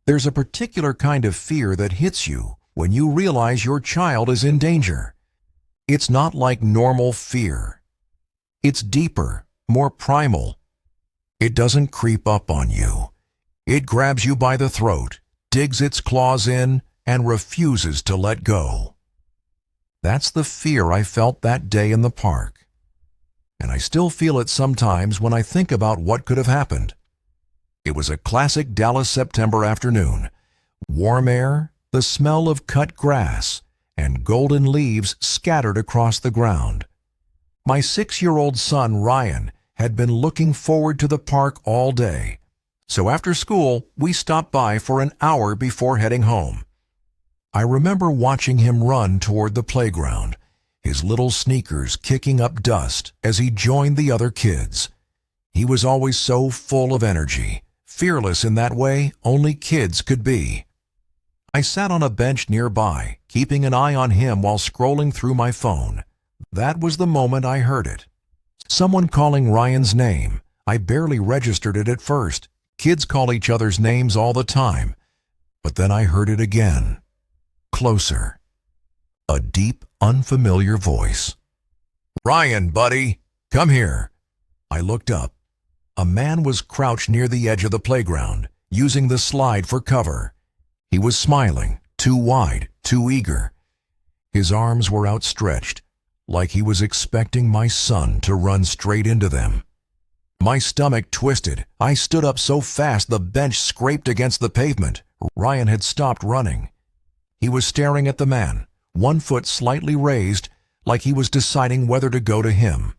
There's a particular kind of fear that hits you when you realize your child is in danger. It's not like normal fear. It's deeper, more primal. It doesn't creep up on you. It grabs you by the throat, digs its claws in, and refuses to let go. That's the fear I felt that day in the park. And I still feel it sometimes when I think about what could have happened. It was a classic Dallas September afternoon. Warm air, the smell of cut grass, and golden leaves scattered across the ground. My 6-year-old son, Ryan, had been looking forward to the park all day. So after school, we stopped by for an hour before heading home. I remember watching him run toward the playground, his little sneakers kicking up dust as he joined the other kids. He was always so full of energy, fearless in that way only kids could be. I sat on a bench nearby, keeping an eye on him while scrolling through my phone. That was the moment I heard it. Someone calling Ryan's name. I barely registered it at first. Kids call each other's names all the time. But then I heard it again. Closer. A deep, unfamiliar voice. "Ryan, buddy, come here." I looked up. A man was crouched near the edge of the playground, using the slide for cover. He was smiling, too wide, too eager. His arms were outstretched, like he was expecting my son to run straight into them. My stomach twisted. I stood up so fast the bench scraped against the pavement. Ryan had stopped running. He was staring at the man, one foot slightly raised, like he was deciding whether to go to him.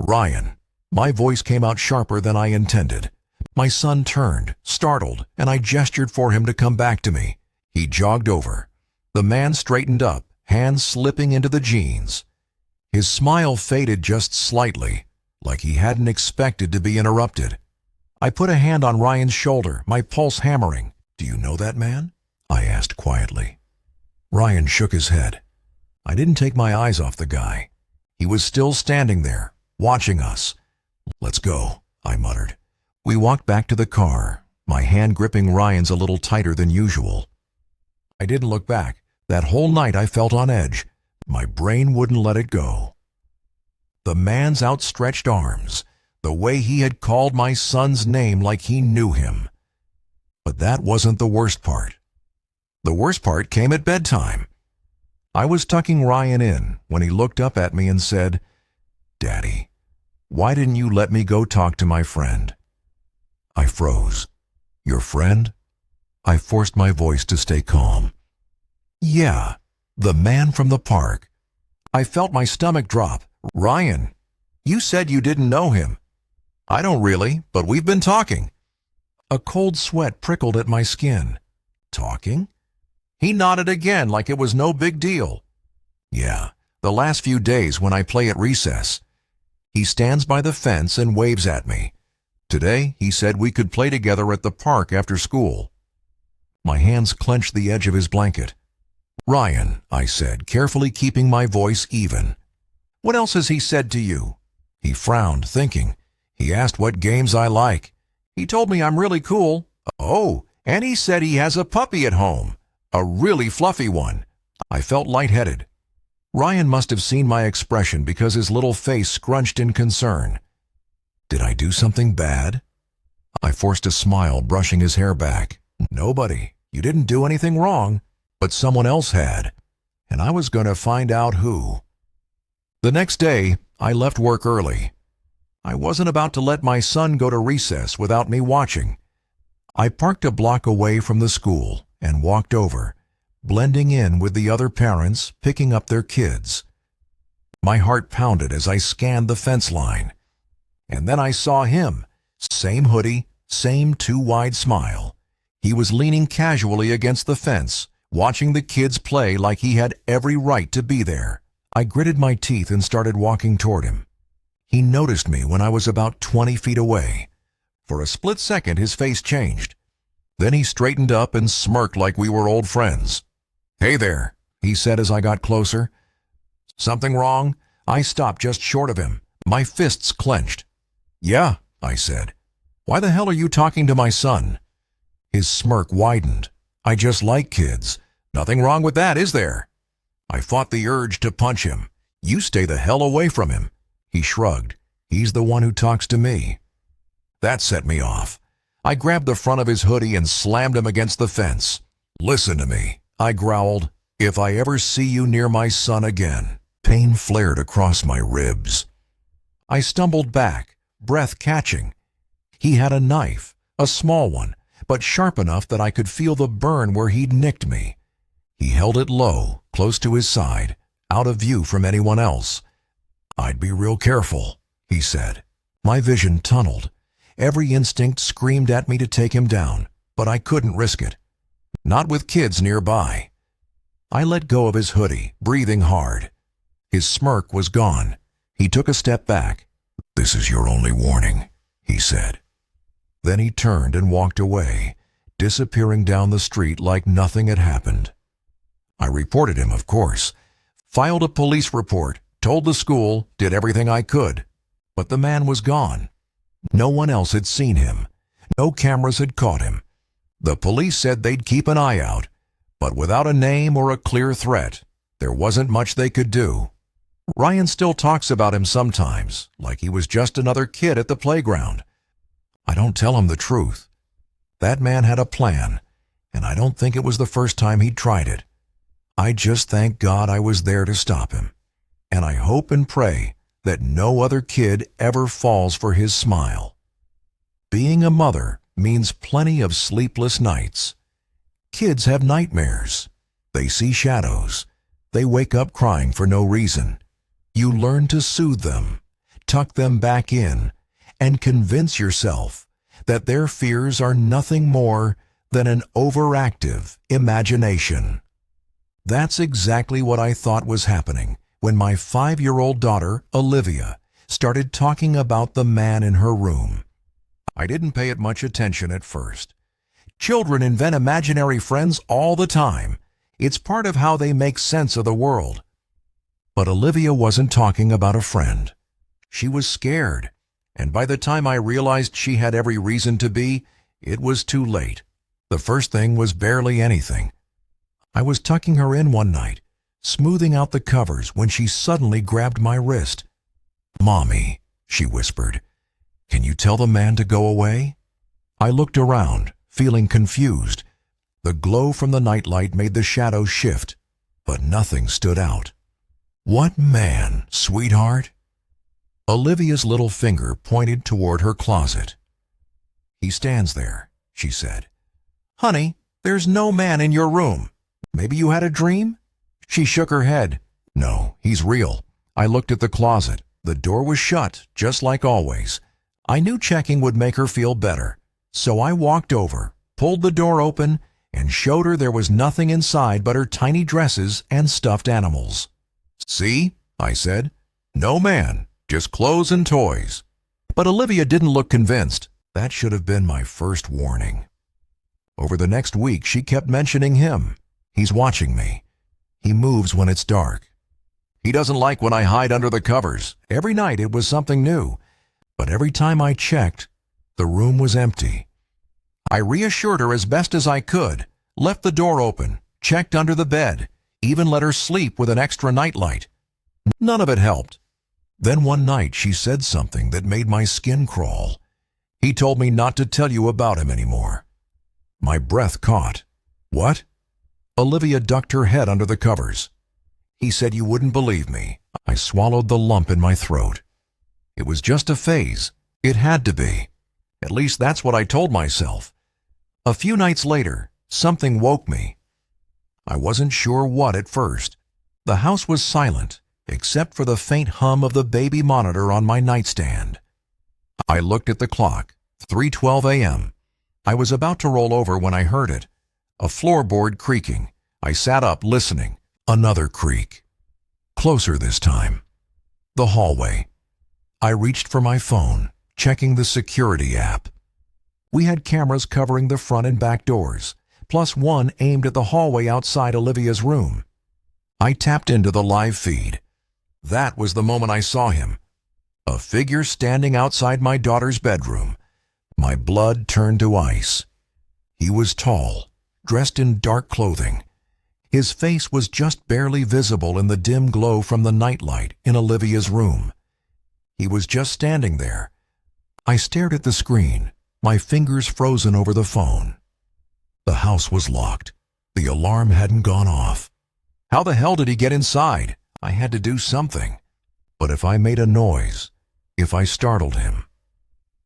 "Ryan." My voice came out sharper than I intended. My son turned, startled, and I gestured for him to come back to me. He jogged over. The man straightened up, hands slipping into the jeans. His smile faded just slightly, like he hadn't expected to be interrupted. I put a hand on Ryan's shoulder, my pulse hammering. "Do you know that man?" I asked quietly. Ryan shook his head. I didn't take my eyes off the guy. He was still standing there, watching us. "Let's go," I muttered. We walked back to the car, my hand gripping Ryan's a little tighter than usual. I didn't look back. That whole night I felt on edge. My brain wouldn't let it go. The man's outstretched arms, the way he had called my son's name like he knew him. But that wasn't the worst part. The worst part came at bedtime. I was tucking Ryan in when he looked up at me and said, "Daddy, why didn't you let me go talk to my friend?" I froze. "Your friend?" I forced my voice to stay calm. "Yeah, the man from the park." I felt my stomach drop. "Ryan, you said you didn't know him." "I don't really, but we've been talking." A cold sweat prickled at my skin. "Talking?" He nodded again like it was no big deal. "Yeah, the last few days when I play at recess." He stands by the fence and waves at me. "Today, he said we could play together at the park after school." My hands clenched the edge of his blanket. "Ryan," I said, carefully keeping my voice even. "What else has he said to you?" He frowned, thinking. "He asked what games I like. He told me I'm really cool. Oh, and he said he has a puppy at home. A really fluffy one." I felt lightheaded. Ryan must have seen my expression because his little face scrunched in concern. "Did I do something bad?" I forced a smile, brushing his hair back. "Nobody. You didn't do anything wrong, but someone else had. And I was going to find out who." The next day, I left work early. I wasn't about to let my son go to recess without me watching. I parked a block away from the school and walked over, blending in with the other parents picking up their kids. My heart pounded as I scanned the fence line. And then I saw him, same hoodie, same too wide smile. He was leaning casually against the fence, watching the kids play like he had every right to be there. I gritted my teeth and started walking toward him. He noticed me when I was about 20 feet away. For a split second, his face changed. Then he straightened up and smirked like we were old friends. "Hey there," he said as I got closer. "Something wrong?" I stopped just short of him, my fists clenched. "Yeah," I said. "Why the hell are you talking to my son?" His smirk widened. I just like kids. Nothing wrong with that, is there? I fought the urge to punch him. You stay the hell away from him. He shrugged. He's the one who talks to me. That set me off. I grabbed the front of his hoodie and slammed him against the fence. Listen to me, I growled. If I ever see you near my son again. Pain flared across my ribs. I stumbled back, breath catching. He had a knife, a small one, but sharp enough that I could feel the burn where he'd nicked me. He held it low, close to his side, out of view from anyone else. I'd be real careful, he said. My vision tunneled. Every instinct screamed at me to take him down, but I couldn't risk it. Not with kids nearby. I let go of his hoodie, breathing hard. His smirk was gone. He took a step back. This is your only warning, he said. Then he turned and walked away, disappearing down the street like nothing had happened. I reported him, of course, filed a police report, told the school, did everything I could. But the man was gone. No one else had seen him. No cameras had caught him. The police said they'd keep an eye out, but without a name or a clear threat, there wasn't much they could do. Ryan still talks about him sometimes, like he was just another kid at the playground. I don't tell him the truth. That man had a plan, and I don't think it was the first time he'd tried it. I just thank God I was there to stop him, and I hope and pray that no other kid ever falls for his smile. Being a mother means plenty of sleepless nights. Kids have nightmares. They see shadows. They wake up crying for no reason. You learn to soothe them, tuck them back in, and convince yourself that their fears are nothing more than an overactive imagination. That's exactly what I thought was happening when my 5-year-old daughter, Olivia, started talking about the man in her room. I didn't pay it much attention at first. Children invent imaginary friends all the time. It's part of how they make sense of the world. But Olivia wasn't talking about a friend. She was scared, and by the time I realized she had every reason to be, it was too late. The first thing was barely anything. I was tucking her in one night, smoothing out the covers, when she suddenly grabbed my wrist. "Mommy," she whispered, "can you tell the man to go away?" I looked around, feeling confused. The glow from the nightlight made the shadows shift, but nothing stood out. "What man, sweetheart?" Olivia's little finger pointed toward her closet. "He stands there," she said. "Honey, there's no man in your room. Maybe you had a dream?" She shook her head. "No, he's real." I looked at the closet. The door was shut, just like always. I knew checking would make her feel better, so I walked over, pulled the door open, and showed her there was nothing inside but her tiny dresses and stuffed animals. "See?" I said. "No man, just clothes and toys." But Olivia didn't look convinced. That should have been my first warning. Over the next week, she kept mentioning him. "He's watching me. He moves when it's dark. He doesn't like when I hide under the covers." Every night it was something new, but every time I checked, the room was empty. I reassured her as best as I could, left the door open, checked under the bed, even let her sleep with an extra nightlight. None of it helped. Then one night she said something that made my skin crawl. "He told me not to tell you about him anymore." My breath caught. "What?" Olivia ducked her head under the covers. "He said you wouldn't believe me." I swallowed the lump in my throat. It was just a phase. It had to be. At least that's what I told myself. A few nights later, something woke me. I wasn't sure what at first. The house was silent, except for the faint hum of the baby monitor on my nightstand. I looked at the clock, 3:12 a.m. I was about to roll over when I heard it. A floorboard creaking. I sat up, listening. Another creak. Closer this time. The hallway. I reached for my phone, checking the security app. We had cameras covering the front and back doors, plus one aimed at the hallway outside Olivia's room. I tapped into the live feed. That was the moment I saw him. A figure standing outside my daughter's bedroom. My blood turned to ice. He was tall, dressed in dark clothing. His face was just barely visible in the dim glow from the nightlight in Olivia's room. He was just standing there. I stared at the screen, my fingers frozen over the phone. The house was locked. The alarm hadn't gone off. How the hell did he get inside? I had to do something. But if I made a noise, if I startled him,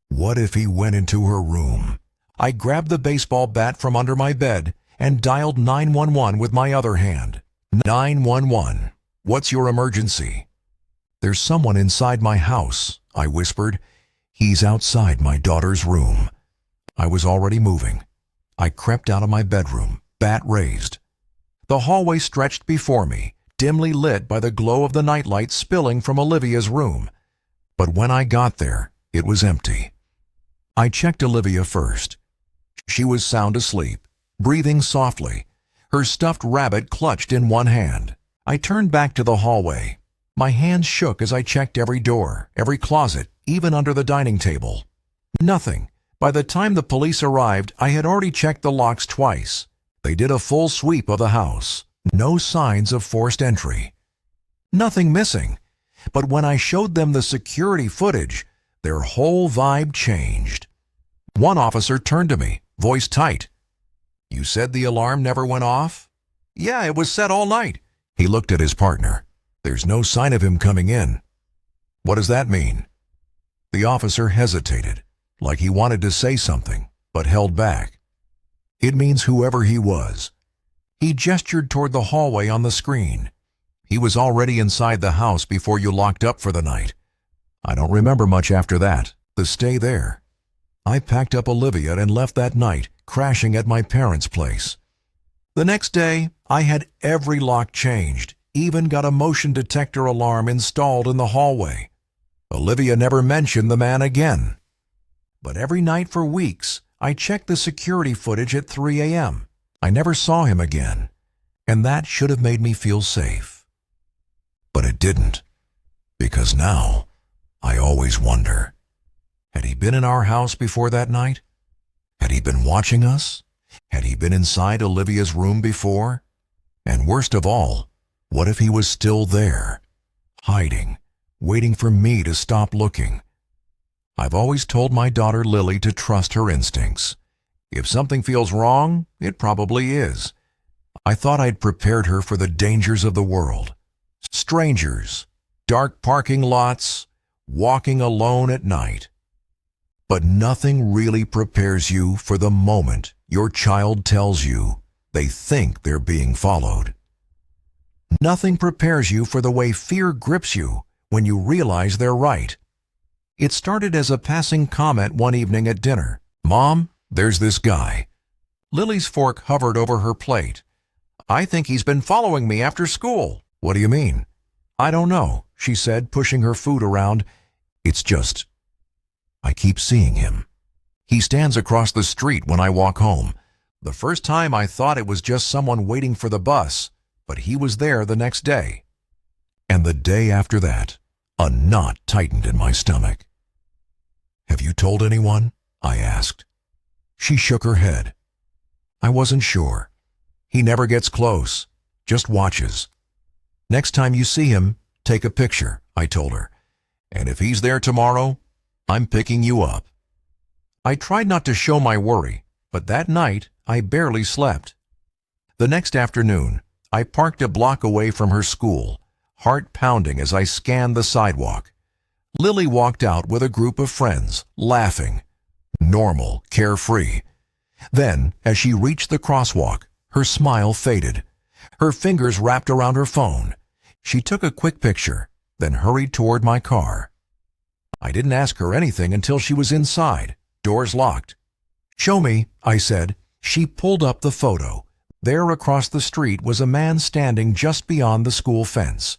what if he went into her room? I grabbed the baseball bat from under my bed and dialed 911 with my other hand. 911, what's your emergency? There's someone inside my house, I whispered. He's outside my daughter's room. I was already moving. I crept out of my bedroom, bat raised. The hallway stretched before me, dimly lit by the glow of the nightlight spilling from Olivia's room. But when I got there, it was empty. I checked Olivia first. She was sound asleep, breathing softly, her stuffed rabbit clutched in one hand. I turned back to the hallway. My hands shook as I checked every door, every closet, even under the dining table. Nothing. By the time the police arrived, I had already checked the locks twice. They did a full sweep of the house. No signs of forced entry. Nothing missing. But when I showed them the security footage, their whole vibe changed. One officer turned to me, voice tight. "You said the alarm never went off?" "Yeah, it was set all night." He looked at his partner. "There's no sign of him coming in." "What does that mean?" The officer hesitated, like he wanted to say something, but held back. "It means whoever he was." He gestured toward the hallway on the screen. "He was already inside the house before you locked up for the night. I don't remember much after that, the stay there. I packed up Olivia and left that night, crashing at my parents' place. The next day, I had every lock changed, even got a motion detector alarm installed in the hallway. Olivia never mentioned the man again. But every night for weeks, I checked the security footage at 3 a.m. I never saw him again, and that should have made me feel safe. But it didn't, because now I always wonder, had he been in our house before that night? Had he been watching us? Had he been inside Olivia's room before? And worst of all, what if he was still there, hiding, waiting for me to stop looking? I've always told my daughter Lily to trust her instincts. If something feels wrong, it probably is. I thought I'd prepared her for the dangers of the world. Strangers, dark parking lots, walking alone at night. But nothing really prepares you for the moment your child tells you they think they're being followed. Nothing prepares you for the way fear grips you when you realize they're right. It started as a passing comment one evening at dinner. "Mom, there's this guy." Lily's fork hovered over her plate. "I think he's been following me after school." "What do you mean?" "I don't know," she said, pushing her food around. "It's just, I keep seeing him. He stands across the street when I walk home. The first time I thought it was just someone waiting for the bus, but he was there the next day. And the day after that, a knot tightened in my stomach." "Have you told anyone?" I asked. She shook her head. "I wasn't sure. He never gets close, just watches. Next time you see him, take a picture," I told her. "And if he's there tomorrow, I'm picking you up." I tried not to show my worry, but that night I barely slept. The next afternoon, I parked a block away from her school, heart pounding as I scanned the sidewalk. Lily walked out with a group of friends, laughing. Normal, carefree. Then, as she reached the crosswalk, her smile faded. Her fingers wrapped around her phone. She took a quick picture, then hurried toward my car. I didn't ask her anything until she was inside, doors locked. "Show me," I said. She pulled up the photo. There across the street was a man standing just beyond the school fence.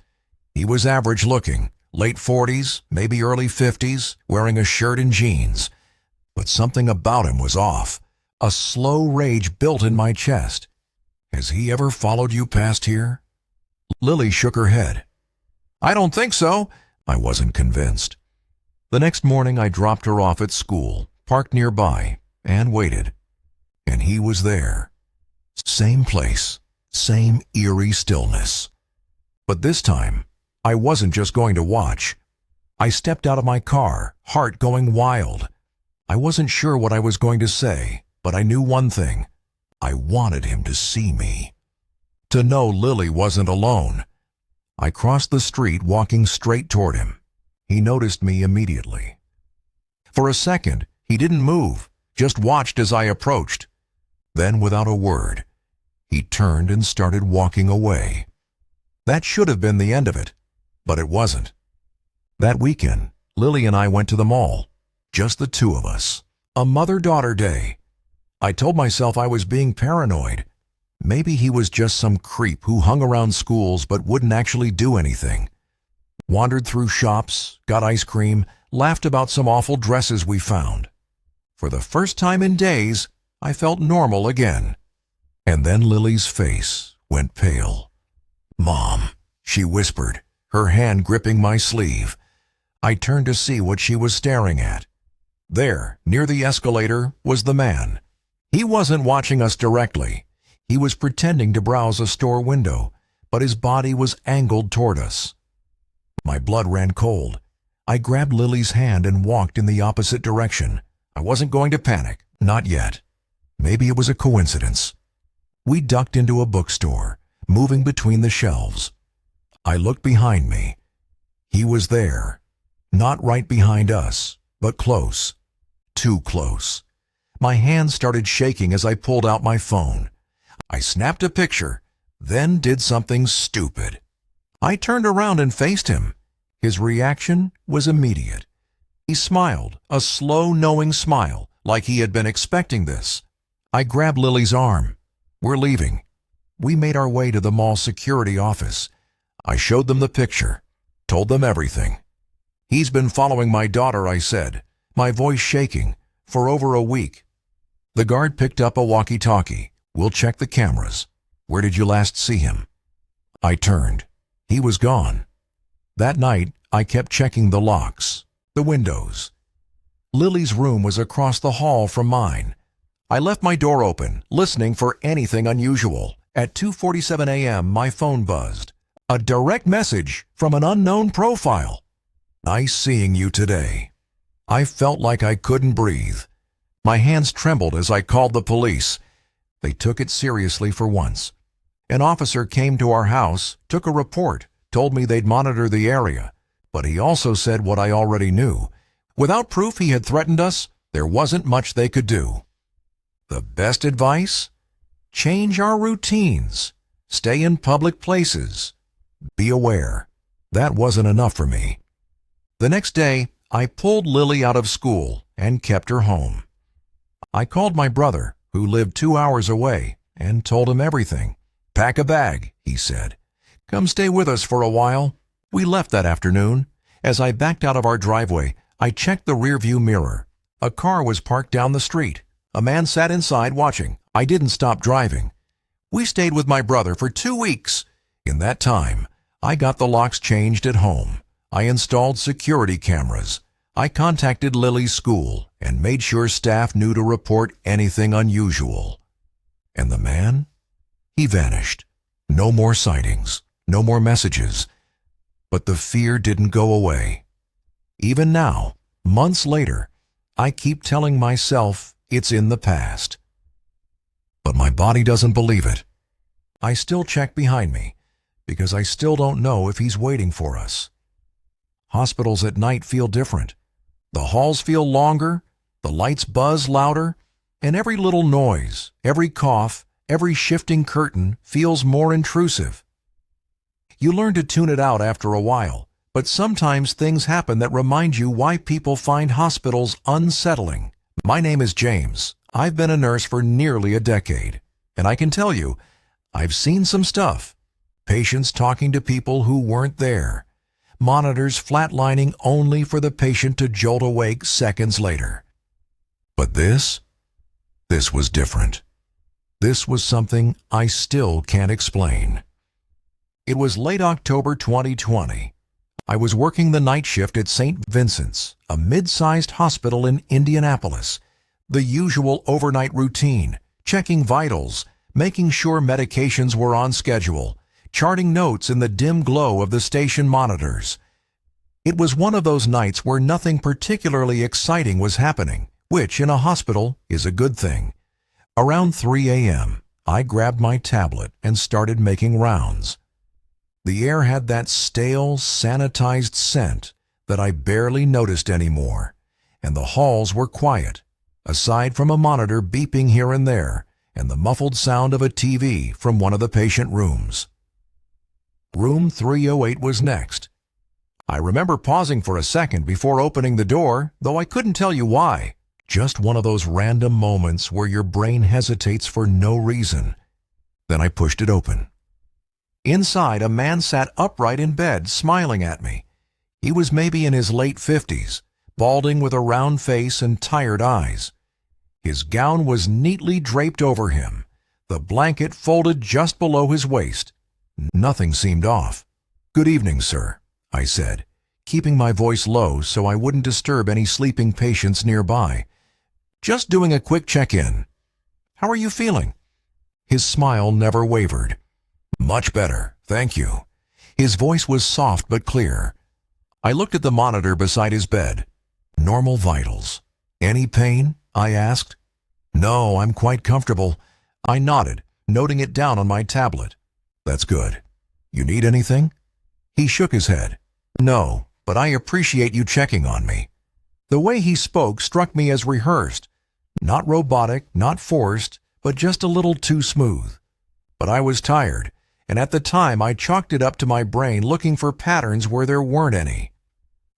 He was average looking, late 40s, maybe early 50s, wearing a shirt and jeans. But something about him was off. A slow rage built in my chest. "Has he ever followed you past here?" Lily shook her head. "I don't think so." I wasn't convinced. The next morning I dropped her off at school, parked nearby, and waited. and he was there. Same place, same eerie stillness. But this time, I wasn't just going to watch. I stepped out of my car, heart going wild. I wasn't sure what I was going to say, but I knew one thing. I wanted him to see me. To know Lily wasn't alone. I crossed the street, walking straight toward him. He noticed me immediately. For a second, he didn't move, just watched as I approached. Then, without a word, he turned and started walking away. That should have been the end of it, but it wasn't. That weekend, Lily and I went to the mall, just the two of us. A mother-daughter day. I told myself I was being paranoid. Maybe he was just some creep who hung around schools but wouldn't actually do anything. Wandered through shops, got ice cream, laughed about some awful dresses we found. For the first time in days, I felt normal again. And then Lily's face went pale. "Mom," she whispered, her hand gripping my sleeve. I turned to see what she was staring at. There, near the escalator, was the man. He wasn't watching us directly. He was pretending to browse a store window, but his body was angled toward us. My blood ran cold. I grabbed Lily's hand and walked in the opposite direction. I wasn't going to panic, not yet. Maybe it was a coincidence. We ducked into a bookstore, moving between the shelves. I looked behind me. He was there. Not right behind us, but close. Too close. My hand started shaking as I pulled out my phone. I snapped a picture, then did something stupid. I turned around and faced him. His reaction was immediate. He smiled, a slow, knowing smile, like he had been expecting this. I grabbed Lily's arm. "We're leaving." We made our way to the mall security office. I showed them the picture, told them everything. "He's been following my daughter," I said, my voice shaking, "for over a week." The guard picked up a walkie-talkie. "We'll check the cameras. Where did you last see him?" I turned. He was gone. That night, I kept checking the locks, the windows. Lily's room was across the hall from mine. I left my door open, listening for anything unusual. At 2:47 a.m., my phone buzzed. A direct message from an unknown profile. "Nice seeing you today." I felt like I couldn't breathe. My hands trembled as I called the police. They took it seriously for once. An officer came to our house, took a report, told me they'd monitor the area, but he also said what I already knew. Without proof he had threatened us, there wasn't much they could do. The best advice? Change our routines. Stay in public places. Be aware. That wasn't enough for me. The next day, I pulled Lily out of school and kept her home. I called my brother, who lived 2 hours away, and told him everything. "Pack a bag," he said. "Come stay with us for a while." We left that afternoon. As I backed out of our driveway, I checked the rearview mirror. A car was parked down the street. A man sat inside watching. I didn't stop driving. We stayed with my brother for 2 weeks. In that time, I got the locks changed at home. I installed security cameras. I contacted Lily's school and made sure staff knew to report anything unusual. And the man? He vanished. No more sightings, no more messages. But the fear didn't go away. Even now, months later, I keep telling myself it's in the past. But my body doesn't believe it. I still check behind me because I still don't know if he's waiting for us. Hospitals at night feel different. The halls feel longer, the lights buzz louder, and every little noise, every cough, every shifting curtain feels more intrusive. You learn to tune it out after a while, but sometimes things happen that remind you why people find hospitals unsettling. My name is James. I've been a nurse for nearly a decade, and I can tell you, I've seen some stuff. Patients talking to people who weren't there. Monitors flatlining only for the patient to jolt awake seconds later. But this was different. This was something I still can't explain. It was late October 2020. I was working the night shift at St. Vincent's, a mid-sized hospital in Indianapolis. The usual overnight routine, checking vitals, making sure medications were on schedule, charting notes in the dim glow of the station monitors. It was one of those nights where nothing particularly exciting was happening, which in a hospital is a good thing. Around 3 a.m., I grabbed my tablet and started making rounds. The air had that stale, sanitized scent that I barely noticed anymore, and the halls were quiet, aside from a monitor beeping here and there and the muffled sound of a TV from one of the patient rooms. Room 308 was next. I remember pausing for a second before opening the door, though I couldn't tell you why. Just one of those random moments where your brain hesitates for no reason. Then I pushed it open. Inside, a man sat upright in bed, smiling at me. He was maybe in his late 50s, balding with a round face and tired eyes. His gown was neatly draped over him, the blanket folded just below his waist. Nothing seemed off. "Good evening, sir," I said, keeping my voice low so I wouldn't disturb any sleeping patients nearby. "Just doing a quick check-in. How are you feeling?" His smile never wavered. "Much better, thank you." His voice was soft but clear. I looked at the monitor beside his bed. Normal vitals. "Any pain?" I asked. "No, I'm quite comfortable." I nodded, noting it down on my tablet. "That's good. You need anything?" He shook his head. "No, but I appreciate you checking on me." The way he spoke struck me as rehearsed. Not robotic, not forced, but just a little too smooth. But I was tired, and at the time I chalked it up to my brain looking for patterns where there weren't any.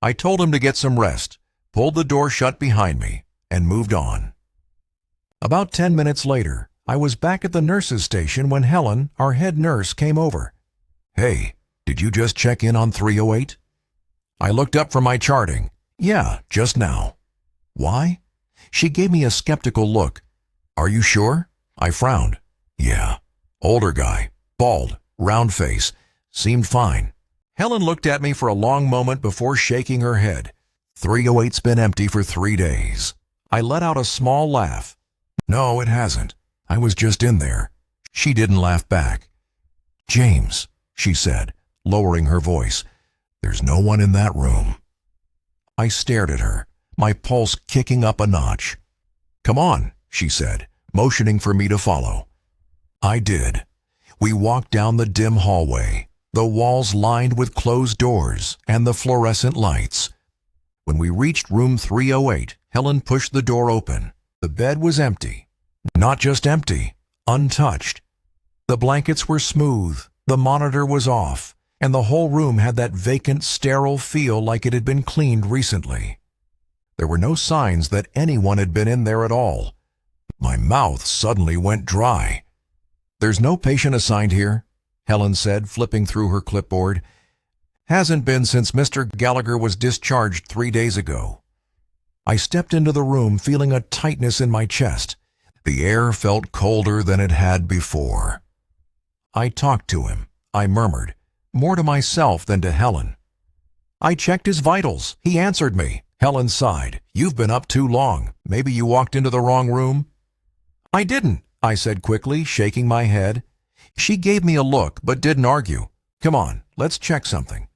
I told him to get some rest, pulled the door shut behind me, and moved on. About 10 minutes later, I was back at the nurse's station when Helen, our head nurse, came over. "Hey, did you just check in on 308? I looked up from my charting. "Yeah, just now." "Why?" She gave me a skeptical look. "Are you sure?" I frowned. "Yeah. Older guy, bald, round face, seemed fine." Helen looked at me for a long moment before shaking her head. 308's been empty for 3 days. I let out a small laugh. "No, it hasn't. I was just in there." She didn't laugh back. "James," she said, lowering her voice, "there's no one in that room." I stared at her, my pulse kicking up a notch. "Come on," she said, motioning for me to follow. I did. We walked down the dim hallway, the walls lined with closed doors and the fluorescent lights. When we reached room 308, Helen pushed the door open. The bed was empty. Not just empty, untouched. The blankets were smooth, the monitor was off, and the whole room had that vacant, sterile feel like it had been cleaned recently. There were no signs that anyone had been in there at all. My mouth suddenly went dry. "There's no patient assigned here," Helen said, flipping through her clipboard. "Hasn't been since Mr. Gallagher was discharged 3 days ago." I stepped into the room feeling a tightness in my chest. The air felt colder than it had before. I talked to him, I murmured, more to myself than to Helen. "I checked his vitals. He answered me." Helen sighed. "You've been up too long. Maybe you walked into the wrong room?" "I didn't," I said quickly, shaking my head. She gave me a look, but didn't argue. "Come on, let's check something."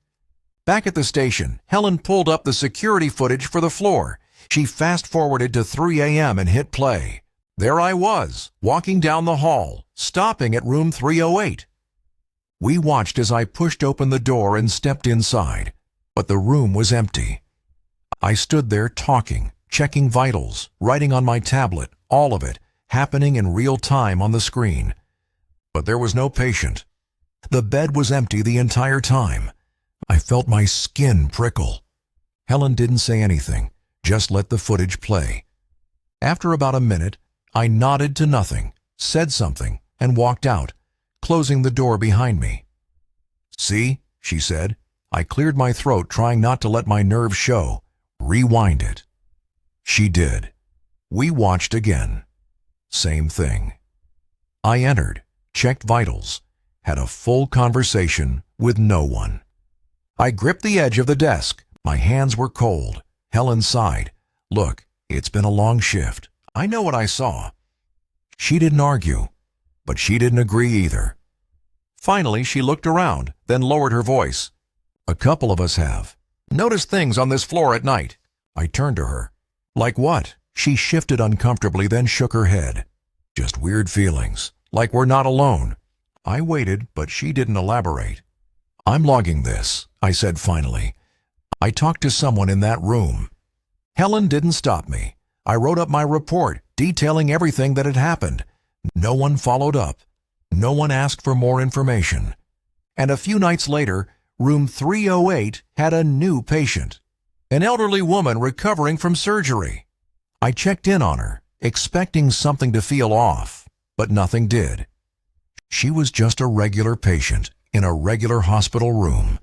Back at the station, Helen pulled up the security footage for the floor. She fast-forwarded to 3 a.m. and hit play. There I was, walking down the hall, stopping at room 308. We watched as I pushed open the door and stepped inside, but the room was empty. I stood there talking, checking vitals, writing on my tablet, all of it, happening in real time on the screen. But there was no patient. The bed was empty the entire time. I felt my skin prickle. Helen didn't say anything, just let the footage play. After about a minute, I nodded to nothing, said something, and walked out, closing the door behind me. "See," she said. I cleared my throat, trying not to let my nerves show. "Rewind it." She did. We watched again. Same thing. I entered, checked vitals, had a full conversation with no one. I gripped the edge of the desk. My hands were cold. Helen sighed. "Look, it's been a long shift. I know what I saw." She didn't argue, but she didn't agree either. Finally, she looked around, then lowered her voice. "A couple of us have noticed things on this floor at night." I turned to her. "Like what?" She shifted uncomfortably, then shook her head. "Just weird feelings, like we're not alone." I waited, but she didn't elaborate. "I'm logging this," I said finally. "I talked to someone in that room." Helen didn't stop me. I wrote up my report, detailing everything that had happened. No one followed up. No one asked for more information. And a few nights later, room 308 had a new patient, an elderly woman recovering from surgery. I checked in on her, expecting something to feel off, but nothing did. She was just a regular patient in a regular hospital room.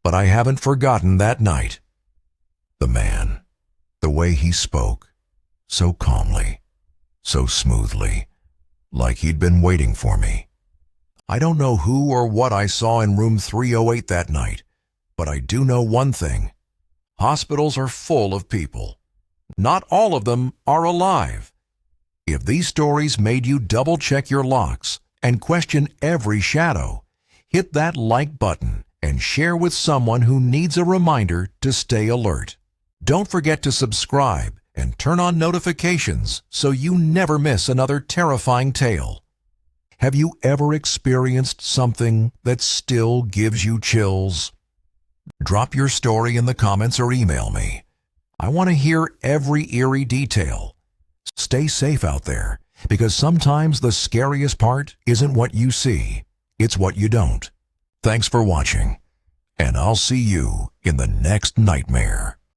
But I haven't forgotten that night. The man, the way he spoke, so calmly, so smoothly, like he'd been waiting for me. I don't know who or what I saw in room 308 that night, but I do know one thing. Hospitals are full of people. Not all of them are alive. If these stories made you double-check your locks and question every shadow, hit that like button and share with someone who needs a reminder to stay alert. Don't forget to subscribe and turn on notifications so you never miss another terrifying tale. Have you ever experienced something that still gives you chills? Drop your story in the comments or email me. I want to hear every eerie detail. Stay safe out there, because sometimes the scariest part isn't what you see, it's what you don't. Thanks for watching, and I'll see you in the next nightmare.